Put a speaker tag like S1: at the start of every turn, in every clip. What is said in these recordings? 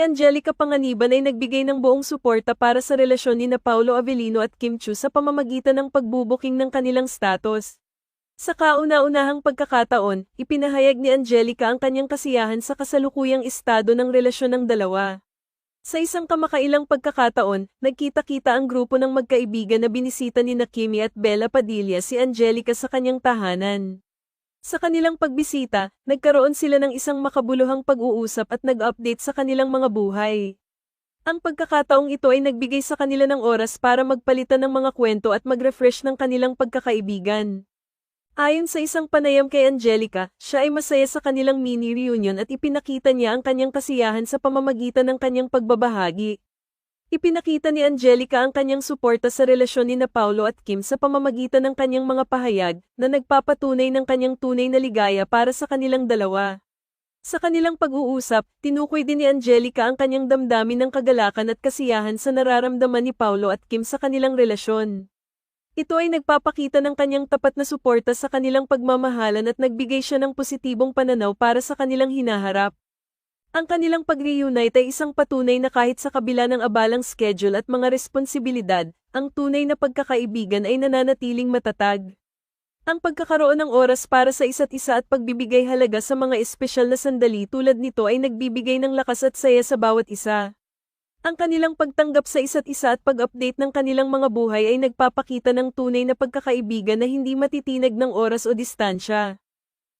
S1: Angelica Panganiban ay nagbigay ng buong suporta para sa relasyon ni Paulo Avellino at Kim Chiu sa pamamagitan ng pagbubuking ng kanilang status. Sa kauna-unahang pagkakataon, ipinahayag ni Angelica ang kanyang kasiyahan sa kasalukuyang estado ng relasyon ng dalawa. Sa isang kamakailang pagkakataon, nagkita-kita ang grupo ng magkaibigan na binisita ni Kimi at Bella Padilla si Angelica sa kanyang tahanan. Sa kanilang pagbisita, nagkaroon sila ng isang makabuluhang pag-uusap at nag-update sa kanilang mga buhay. Ang pagkakataong ito ay nagbigay sa kanila ng oras para magpalitan ng mga kwento at mag-refresh ng kanilang pagkakaibigan. Ayon sa isang panayam kay Angelica, siya ay masaya sa kanilang mini-reunion at ipinakita niya ang kanyang kasiyahan sa pamamagitan ng kanyang pagbabahagi. Ipinakita ni Angelica ang kanyang suporta sa relasyon ni Paulo at Kim sa pamamagitan ng kanyang mga pahayag na nagpapatunay ng kanyang tunay na ligaya para sa kanilang dalawa. Sa kanilang pag-uusap, tinukoy din ni Angelica ang kanyang damdamin ng kagalakan at kasiyahan sa nararamdaman ni Paulo at Kim sa kanilang relasyon. Ito ay nagpapakita ng kanyang tapat na suporta sa kanilang pagmamahalan at nagbigay siya ng positibong pananaw para sa kanilang hinaharap. Ang kanilang pag-reunite ay isang patunay na kahit sa kabila ng abalang schedule at mga responsibilidad, ang tunay na pagkakaibigan ay nananatiling matatag. Ang pagkakaroon ng oras para sa isa't isa at pagbibigay halaga sa mga espesyal na sandali tulad nito ay nagbibigay ng lakas at saya sa bawat isa. Ang kanilang pagtanggap sa isa't isa at pag-update ng kanilang mga buhay ay nagpapakita ng tunay na pagkakaibigan na hindi matitinag ng oras o distansya.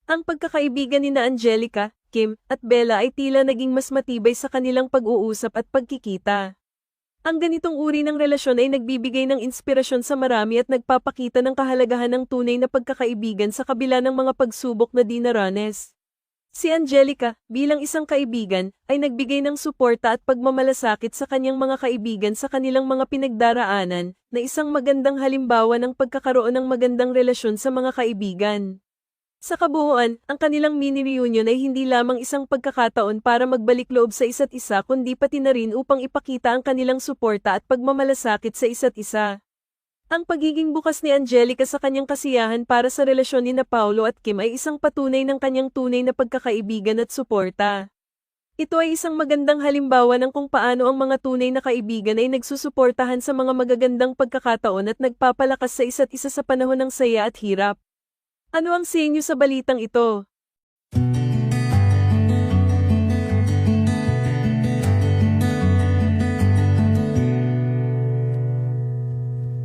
S1: Ang pagkakaibigan ni Angelica, Kim, at Bella ay tila naging mas matibay sa kanilang pag-uusap at pagkikita. Ang ganitong uri ng relasyon ay nagbibigay ng inspirasyon sa marami at nagpapakita ng kahalagahan ng tunay na pagkakaibigan sa kabila ng mga pagsubok na dinaranas. Si Angelica, bilang isang kaibigan, ay nagbigay ng suporta at pagmamalasakit sa kanyang mga kaibigan sa kanilang mga pinagdaraanan, na isang magandang halimbawa ng pagkakaroon ng magandang relasyon sa mga kaibigan. Sa kabuuan, ang kanilang mini-reunion ay hindi lamang isang pagkakataon para magbalik loob sa isa't isa kundi pati na rin upang ipakita ang kanilang suporta at pagmamalasakit sa isa't isa. Ang pagiging bukas ni Angelica sa kanyang kasiyahan para sa relasyon ni Paulo at Kim ay isang patunay ng kanyang tunay na pagkakaibigan at suporta. Ito ay isang magandang halimbawa ng kung paano ang mga tunay na kaibigan ay nagsusuportahan sa mga magagandang pagkakataon at nagpapalakas sa isa't isa sa panahon ng saya at hirap. Ano ang sa inyo sa balitang ito?